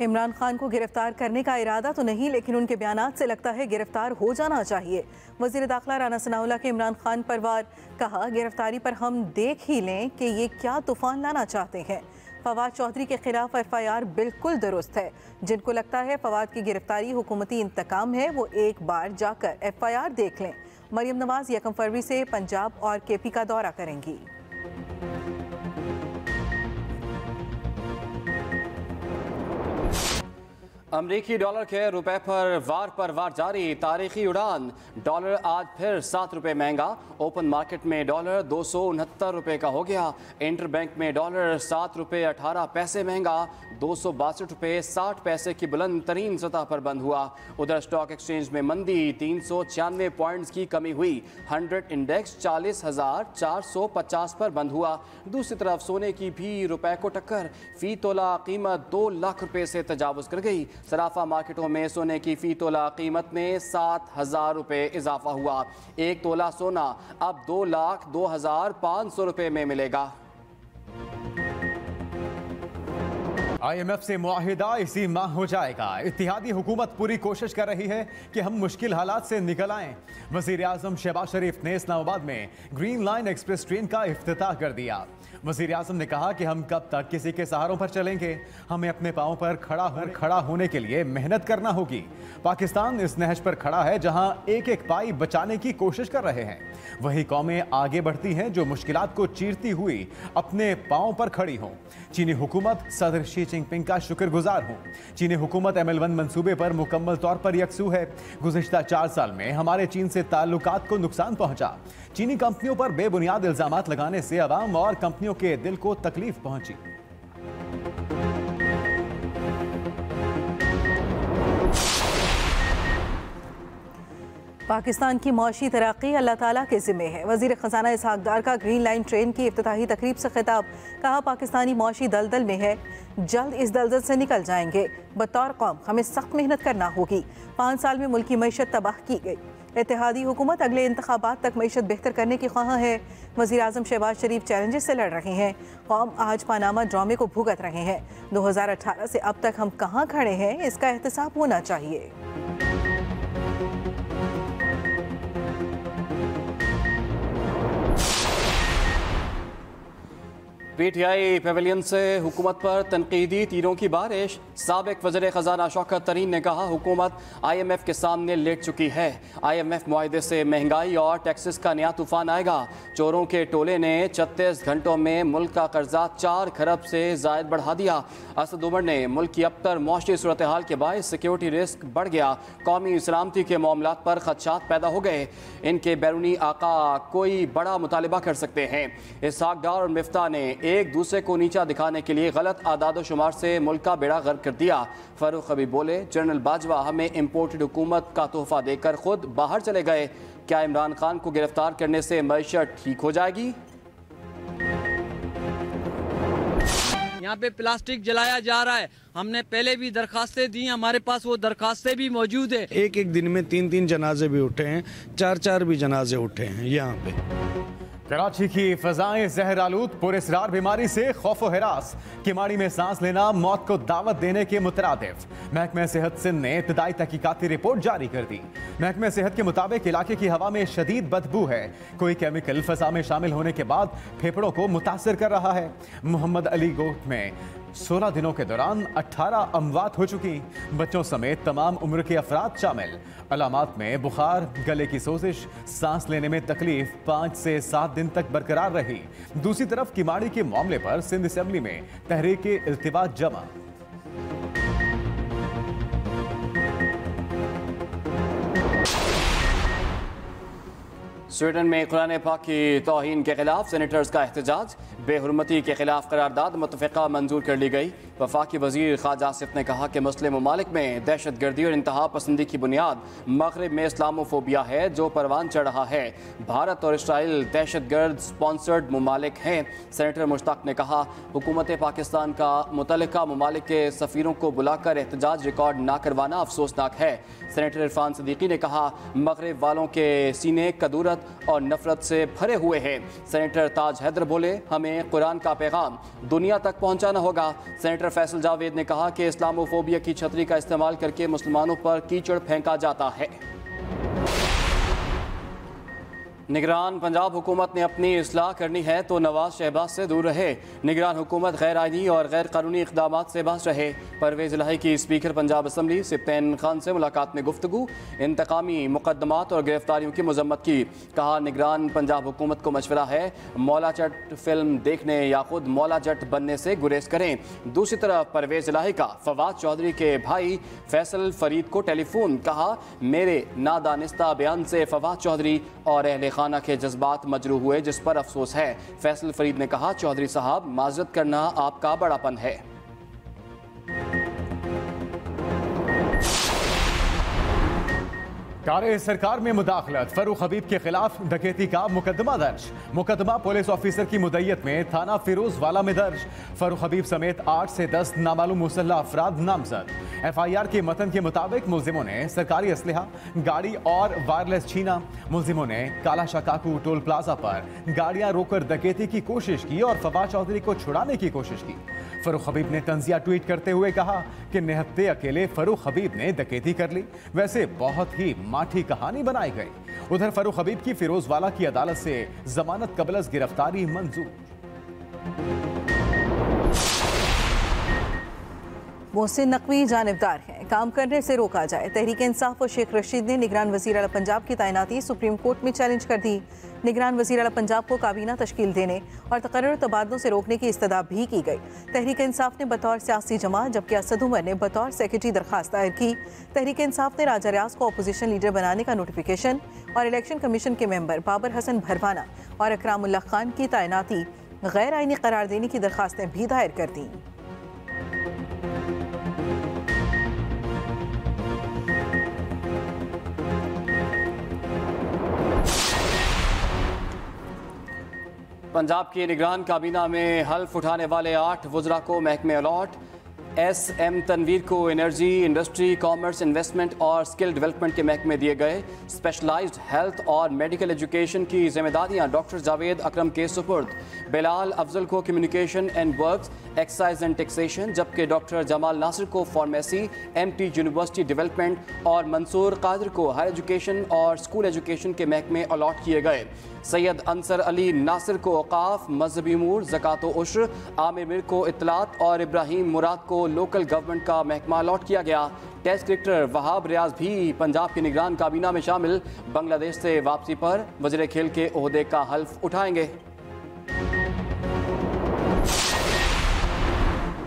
इमरान खान को गिरफ्तार करने का इरादा तो नहीं, लेकिन उनके बयानात से लगता है गिरफ्तार हो जाना चाहिए। वज़ीर दाखिला राना सनाउल्लाह के इमरान खान पर वार, कहा गिरफ्तारी पर हम देख ही लें कि ये क्या तूफान लाना चाहते हैं। फवाद चौधरी के खिलाफ FIR बिल्कुल दुरुस्त है। जिनको लगता है फवाद की गिरफ्तारी हुकूमती इंतकाम है, वो एक बार जाकर FIR देख लें। मरियम नवाज 1 फरवरी से पंजाब और KP का दौरा करेंगी। अमरीकी डॉलर के रुपए पर वार जारी। तारीखी उड़ान। डॉलर आज फिर 7 रुपये महंगा। ओपन मार्केट में डॉलर 269 रुपये का हो गया। इंटर बैंक में डॉलर 7 रुपये 18 पैसे महंगा 262 रुपये 60 पैसे की बुलंद तरीन सतह पर बंद हुआ। उधर स्टॉक एक्सचेंज में मंदी, 396 पॉइंट्स की कमी हुई। 100 इंडेक्स 40,450 पर बंद हुआ। दूसरी तरफ सोने की भी रुपए को टक्कर। फी तोला कीमत 2 लाख रुपये से तजावुज कर गई। सराफा मार्केटों में सोने की फी तोला कीमत में 7,000 रुपये इजाफा हुआ। 1 तोला सोना अब 2,02,500 रुपये में मिलेगा। IMF से मुआहिदा इसी माह हो जाएगा। इत्तेहादी हुकूमत पूरी कोशिश कर रही है कि हम मुश्किल हालात से निकल आएं। वज़ीर आज़म शहबाज शरीफ ने इस्लामाबाद में ग्रीन लाइन एक्सप्रेस ट्रेन का इफ्तिताह कर दिया। वज़ीर आज़म ने कहा कि हम कब तक किसी के सहारों पर चलेंगे, हमें अपने पाँव पर खड़ा होने के लिए मेहनत करना होगी। पाकिस्तान इस नहज पर खड़ा है जहां एक एक पाई बचाने की कोशिश कर रहे हैं। वही कौमें आगे बढ़ती हैं जो मुश्किलात को चीरती हुई अपने पाँव पर खड़ी हों। चीनी हुकूमत सदर शी जिनपिंग का शुक्रगुजार हूँ। चीनी हुकूमत ML1 मंसूबे पर मुकम्मल तौर पर यकसू है। गुज़िश्ता 4 साल में हमारे चीन से ताल्लुकात को नुकसान पहुंचा। चीनी कंपनियों पर बेबुनियाद इल्जामात लगाने से अवाम और कंपनियों के दिल को तकलीफ पहुंची। पाकिस्तान की मौशी तरक्की अल्लाह ताला के ज़िम्मे है। वज़ीर ख़जाना इसहाक डार का ग्रीन लाइन ट्रेन की इफ्तिताही तकरीब से खिताब। कहा पाकिस्तानी मौशी दलदल में है, जल्द इस दलदल से निकल जाएंगे। बतौर कौम हमें सख्त मेहनत करना होगी। 5 साल में मुल्क की मईशत तबाह की गई। इत्तेहादी हुकूमत अगले इंतखाबात तक मईशत बेहतर करने की ख्वाह है। वज़ीर आज़म शहबाज शरीफ चैलेंजेस से लड़ रहे हैं। कौम आज पानामा ड्रामे को भुगत रहे हैं। 2018 से अब तक हम कहाँ खड़े हैं, इसका एहतसाब होना चाहिए। PTI पेवेलियन से हुकूमत पर तनकीदी तीरों की बारिश। साबिक वज़ीर ख़जाना शौकत तरीन ने कहा हुकूमत IMF के सामने लेट चुकी है। IMF मुआहदे से महंगाई और टैक्सेस का नया तूफान आएगा। चोरों के टोले ने 36 घंटों में मुल्क का कर्जा 4 खरब से ज़ायद बढ़ा दिया। असद उमर ने मुल्क की अबतर मौशी सूरत हाल के बायस सिक्योरिटी रिस्क बढ़ गया। कौमी सलामती के मामलात पर खदशात पैदा हो गए। इनके बैरूनी आका कोई बड़ा मुतालबा कर सकते हैं। इसहाक डार और मिफ्ता ने एक दूसरे को नीचा दिखाने के लिए गलत आदाद शुमार से मुल्क का बेड़ा गर्क कर दिया। फारूक हबीब बोले जनरल बाजवा हमें इम्पोर्टेड हुकूमत का तोहफा देकर खुद बाहर चले गए। क्या इमरान खान को गिरफ्तार करने से मईशत ठीक हो जाएगी? यहाँ पे प्लास्टिक जलाया जा रहा है। हमने पहले भी दरखास्तें दी, हमारे पास वो दरखास्तें भी मौजूद है। एक दिन में 3 जनाजे भी उठे हैं, 4 भी जनाजे उठे हैं यहाँ पे। कराची की फजाएं जहर आलूद पुरअसरार बीमारी से खौफ व हिरास। किमाड़ी में सांस लेना मौत को दावत देने के मुतरादिफ। महकमा सेहत सिंध ने इब्तदाई तहकीकाती रिपोर्ट जारी कर दी। महकमा सेहत के मुताबिक इलाके की हवा में शदीद बदबू है। कोई केमिकल फजा में शामिल होने के बाद फेफड़ों को मुतासर कर रहा है। मोहम्मद अली गोट में 16 दिनों के दौरान 18 अमवात हो चुकी। बच्चों समेत तमाम उम्र के अफराद शामिल। अलामात में बुखार, गले की सोजिश, सांस लेने में तकलीफ 5 से 7 दिन तक बरकरार रही। दूसरी तरफ किमाड़ी के मामले पर सिंध असेंबली में तहरीक इल्तिवात जमा। स्वीडन में कुरान पाक की तौहीन के खिलाफ सेनेटर्स का एहतजाज। बेहुरमती के खिलाफ करारदाद मुतफ़िक़ा मंजूर कर ली गई। वफाकी वज़ीर ख्वाजा आसिफ ने कहा कि मुस्लिम ममालिक में दहशत गर्दी और इंतहा पसंदी की बुनियाद मग़रिब में इस्लामोफोबिया है जो परवान चढ़ रहा है। भारत और इसराइल दहशत गर्द स्पॉन्सर्ड ममालिक हैं। सेनेटर मुश्ताक ने कहा हुकूमत पाकिस्तान का मुतल्लिका ममालिक के सफ़ीरों को बुलाकर एहतजाज रिकॉर्ड ना करवाना अफसोसनाक है। सेनेटर इरफान सदीकी ने कहा मग़रिब वालों के सीने कदूरत और नफरत से भरे हुए हैं। सेनेटर ताज हैदर बोले हमें कुरान का पैगाम दुनिया तक पहुँचाना होगा। सेनेटर सेनेटर फैसल जावेद ने कहा कि इस्लामोफोबिया की छतरी का इस्तेमाल करके मुसलमानों पर कीचड़ फेंका जाता है। निगरान पंजाब हुकूमत ने अपनी इस्लाह करनी है तो नवाज शहबाज से दूर रहे। निगरान हुकूमत गैर आइनी और गैर कानूनी इक़दाम से बच रहे। परवेज़ इलाही की स्पीकर पंजाब असम्बली सिप्तैन खान से मुलाकात में गुफ्तगू, इंतकामी मुकदमात और गिरफ्तारियों की मजम्मत की। कहा निगरान पंजाब हुकूमत को मशवरा है मौला जट फिल्म देखने या खुद मौला जट बनने से गुरेज करें। दूसरी तरफ परवेज़ इलाही का फवाद चौधरी के भाई फैसल फरीद को टेलीफोन, कहा मेरे नादानिस्ता बयान से फवाद चौधरी और अहले खाना के जज्बात मजरूह हुए, जिस पर अफसोस है। फैसल फरीद ने कहा चौधरी साहब माजरत करना आपका बड़ापन है। कार्य सरकार में मुदाखलत, फरूख हबीब के खिलाफ डकैती का मुकदमा दर्ज। मुकदमा पुलिस ऑफिसर की मुद्दईयत में थाना फिरोजवाला में दर्ज। फरूख हबीब समेत 8 से 10 नामालूम मुसल्लह अफराद नामजद। FIR के मतन के मुताबिक मुलजिमों ने सरकारी असलहा, गाड़ी और वायरलेस छीना। मुलजिमों ने काला शकाकू टोल प्लाजा पर गाड़ियां रोककर डकैती की कोशिश की और फवाद चौधरी को छुड़ाने की कोशिश की। फरूख हबीब ने तंजिया ट्वीट करते हुए कहा कि निहत्ते अकेले फरूख हबीब ने डकैती कर ली, वैसे बहुत ही माठी कहानी बनाई गई। उधर फरूख हबीब की फिरोजवाला की अदालत से जमानत कबल गिरफ्तारी मंजूर। मोहसिन नकवी जानिबदार हैं, काम करने से रोका जाए। तहरीक इंसाफ और शेख रशीद ने निगरान वज़ीर आला पंजाब की तैनाती सुप्रीम कोर्ट में चैलेंज कर दी। निगरान वज़ीर आला पंजाब को काबीना तश्कील देने और तकर्रुर तबादलों से रोकने की इस्तदा भी की गई। तहरीक इंसाफ ने बतौर सियासी जमात, जबकि असद उमर ने बतौर सेक्रेटरी दरखास्त दायर की। तहरीक इंसाफ ने राजा रियाज को अपोजिशन लीडर बनाने का नोटिफिकेशन और इलेक्शन कमीशन के मेंबर बाबर हसन भरवाना और अकरामुल्लाह खान की तैनाती गैर आइनी करार देने की दरखास्तें भी दायर कर दी। पंजाब की निगरान काबीना में हल्फ उठाने वाले 8 वज़रा को महकमे अलॉट। SM तनवीर को एनर्जी, इंडस्ट्री, कॉमर्स, इन्वेस्टमेंट और स्किल डेवलपमेंट के महकमे दिए गए। स्पेशलाइज्ड हेल्थ और मेडिकल एजुकेशन की जिम्मेदारियां डॉक्टर जावेद अकरम के सुपुर्द। बिलाल अफजल को communication and works, excise and taxation, जबकि डॉक्टर जमाल नासिर को फार्मेसी, MT यूनिवर्सिटी डेवलपमेंट और मंसूर कादिर को हायर एजुकेशन और स्कूल एजुकेशन के महकमे अलॉट किए गए। सैयद अंसर अली नासिर को औकाफ, मजहबी उमूर, ज़कात व उश्र, आमिर मिर को इत्तलात और इब्राहिम मुराद को लोकल गवर्नमेंट का महकमा अलॉट किया गया। टेस्ट क्रिकेटर वहाब रियाज भी पंजाब की निगरान काबीना में शामिल। बांग्लादेश से वापसी पर वज़ीर खेल के ओहदे का हल्फ उठाएंगे।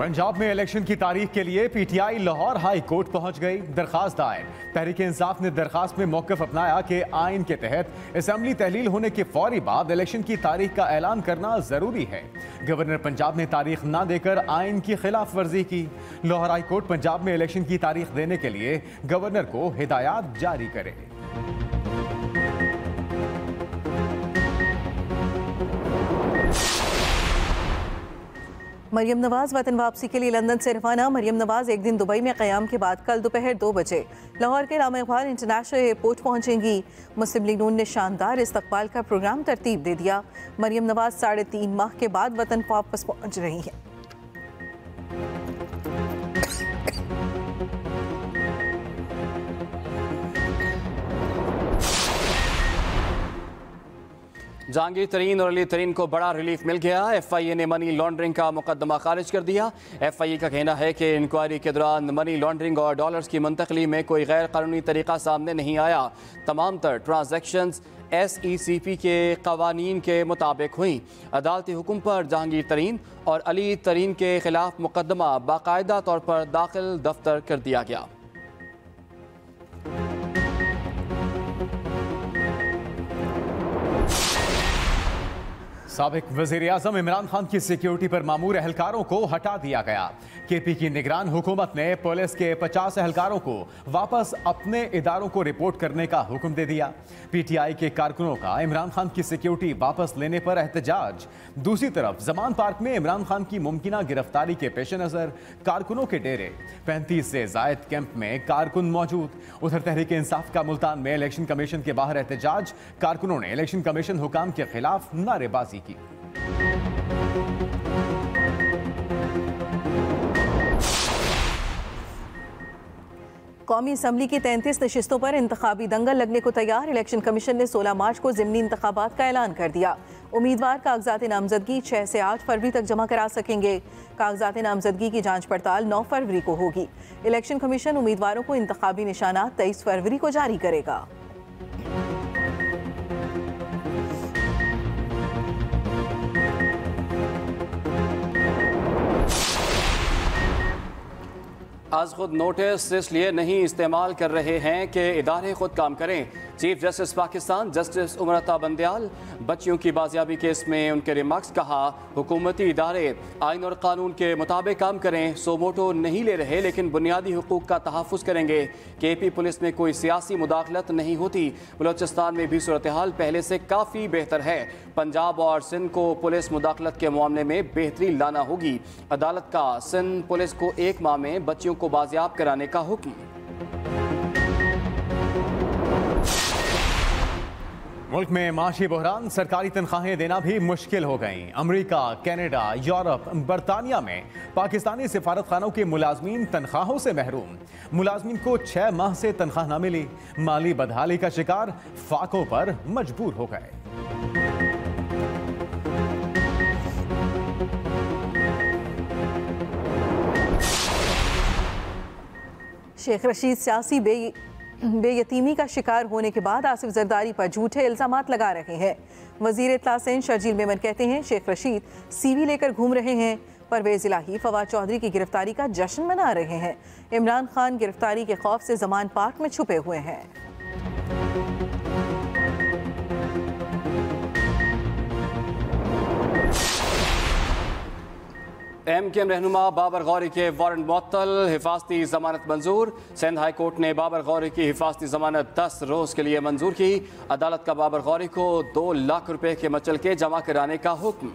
पंजाब में इलेक्शन की तारीख के लिए PTI लाहौर हाई कोर्ट पहुंच गई। दरखास्त दायर। तहरीक इंसाफ ने दरखास्त में मौक़िफ़ अपनाया कि आइन के तहत असेंबली तहलील होने के फौरी बाद इलेक्शन की तारीख का ऐलान करना जरूरी है। गवर्नर पंजाब ने तारीख ना देकर आइन की खिलाफ वर्जी की। लाहौर हाई कोर्ट पंजाब में इलेक्शन की तारीख देने के लिए गवर्नर को हिदायत जारी करे। मरियम नवाज वतन वापसी के लिए लंदन से रवाना। मरियम नवाज एक दिन दुबई में क़याम के बाद कल दोपहर 2 बजे लाहौर के रामा इक़बाल इंटरनेशनल एयरपोर्ट पहुंचेंगी। मुस्लिम लीग नून ने शानदार इस्तकबाल का प्रोग्राम तरतीब दे दिया। मरियम नवाज 3.5 माह के बाद वतन वापस पहुंच रही हैं। जहांगीर तरीन और अली तरीन को बड़ा रिलीफ मिल गया। FIA ने मनी लॉन्ड्रिंग का मुकदमा खारिज कर दिया। FIA का कहना है कि इंक्वायरी के दौरान मनी लॉन्ड्रिंग और डॉलर्स की मुंतकली में कोई गैर कानूनी तरीका सामने नहीं आया। तमाम तर ट्रांजैक्शंस SECP के कवानीन के मुताबिक हुई। अदालती हुक्म पर जहांगीर तरीन और अली तरीन के खिलाफ मुकदमा बाकायदा तौर पर दाखिल दफ्तर कर दिया गया। साबिक वज़ीर आज़म इमरान खान की सिक्योरिटी पर मामूर एहलकारों को हटा दिया गया। KP की निगरान हुकूमत ने पुलिस के 50 एहलकारों को वापस अपने इदारों को रिपोर्ट करने का हुक्म दे दिया। PTI के कारकुनों का इमरान खान की सिक्योरिटी वापस लेने पर एहतजाज। दूसरी तरफ जमान पार्क में इमरान खान की मुमकिना गिरफ्तारी के पेश नज़र कारकुनों के डेरे। 35 से जायद कैंप में कारकुन मौजूद। उधर तहरीक इंसाफ का मुल्तान में इलेक्शन कमीशन के बाहर एहतजाज। कारकुनों ने इलेक्शन कमीशन हुकाम के खिलाफ नारेबाजी की। कौमी असम्बली की 33 नशिस्तों पर इंतखाबी दंगल लगने को तैयार। इलेक्शन कमीशन ने 16 मार्च को ज़िमनी इंतखाबात का ऐलान कर दिया। उम्मीदवार कागजात नामजदगी 6 से 8 फरवरी तक जमा करा सकेंगे। कागजात नामजदगी की जांच पड़ताल 9 फरवरी को होगी। इलेक्शन कमीशन उम्मीदवारों को इंतखाबी निशानात 23 फरवरी को जारी करेगा। आज खुद नोटिस इसलिए नहीं इस्तेमाल कर रहे हैं कि इदारे खुद काम करें। Chief justice Pakistan justice उमरता Bandial बच्चियों की बाजियाबी केस में उनके रिमार्क्स कहा, हुकूमती इदारे आइन और कानून के मुताबिक काम करें। सोमोटो नहीं ले रहे लेकिन बुनियादी हुकूक का तहफ़्फ़ुज़ करेंगे। KP पुलिस में कोई सियासी मुदाखलत नहीं होती। बलोचिस्तान में भी सूरत हाल पहले से काफ़ी बेहतर है। पंजाब और सिंध को पुलिस मुदाखलत के मामले में बेहतरी लाना होगी। अदालत का सिंध पुलिस को 1 माह में बच्चियों को बाजियाब कराने का हुक्म। मुल्क में माशी बहरान, सरकारी तनख्वाहें देना भी मुश्किल हो गई। अमेरिका, कनाडा, यूरोप, बरतानिया में पाकिस्तानी सिफारत खानों के मुलाजमीन तनख्वाहों से महरूम। मुलाजमीन को 6 माह से तनख्वाह न मिली। माली बदहाली का शिकार फाकों पर मजबूर हो गए। शेख रशीद सियासी बेयतीमी का शिकार होने के बाद आसिफ जरदारी पर झूठे इल्जामात लगा रहे हैं। वजीर इत्तला सेन शर्जील मेमन कहते हैं शेख रशीद CV लेकर घूम रहे हैं। परवेज इलाही फवाद चौधरी की गिरफ्तारी का जश्न मना रहे हैं। इमरान खान गिरफ्तारी के खौफ से जमान पार्क में छुपे हुए हैं। MKM रहनुमा बाबर गौरी के वारंट मुअत्तल, हिफाजती जमानत मंजूर। सिंध हाई कोर्ट ने बाबर गौरी की हिफाजती जमानत 10 रोज के लिए मंजूर की। अदालत का बाबर गौरी को 2 लाख रुपए के मचलके जमा कराने का हुक्म।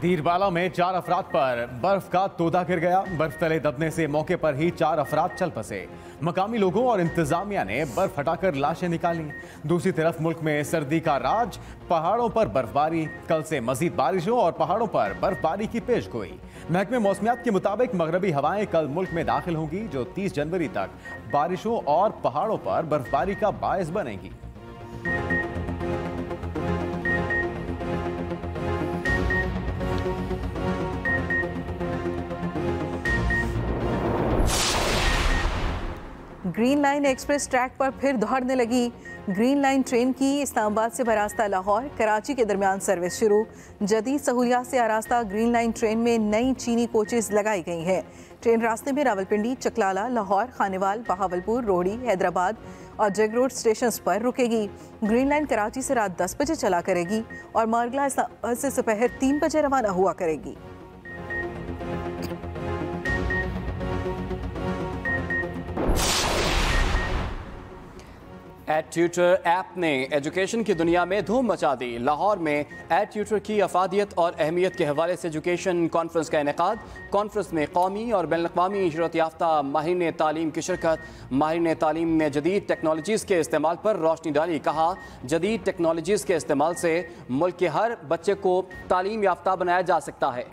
दीरबाला में 4 अफराद पर बर्फ का तोदा गिर गया। बर्फ तले दबने से मौके पर ही 4 अफराद चल बसे। मकामी लोगों और इंतजामिया ने बर्फ हटाकर लाशें निकाली। दूसरी तरफ मुल्क में सर्दी का राज, पहाड़ों पर बर्फबारी। कल से मजीद बारिशों और पहाड़ों पर बर्फबारी की पेशगोई। महकमे मौसमियात के मुताबिक मगरबी हवाएं कल मुल्क में दाखिल होंगी जो 30 जनवरी तक बारिशों और पहाड़ों पर बर्फबारी का बायस बनेगी। ग्रीन लाइन एक्सप्रेस ट्रैक पर फिर दौड़ने लगी। ग्रीन लाइन ट्रेन की इस्लामाबाद से बरास्ता लाहौर कराची के दरमियान सर्विस शुरू। जदीद सहूलियात से आरास्ता ग्रीन लाइन ट्रेन में नई चीनी कोचेज लगाई गई हैं। ट्रेन रास्ते में रावलपिंडी, चकलाला, लाहौर, खानेवाल, बहावलपुर, रोहड़ी, हैदराबाद और जग रोड स्टेशन पर रुकेगी। ग्रीन लाइन कराची से रात 10 बजे चला करेगी और मारगला से दोपहर 3 बजे रवाना हुआ करेगी। एडट्यूटर ऐप ने एजुकेशन की दुनिया में धूम मचा दी। लाहौर में एडट्यूटर की अफादियत और अहमियत के हवाले से एजुकेशन कॉन्फ्रेंस का इनेकाद। कॉन्फ्रेंस में कौमी और बैनुल-अक़वामी शरोत याफ्ता माहिरीन तालीम की शिरकत। माहिरीन तालीम ने जदीद टेक्नोलॉजीज़ के इस्तेमाल पर रोशनी डाली। कहा, जदीद टेक्नोलॉजीज़ के इस्तेमाल से मुल्क के हर बच्चे को तालीम याफ्ता बनाया जा सकता है।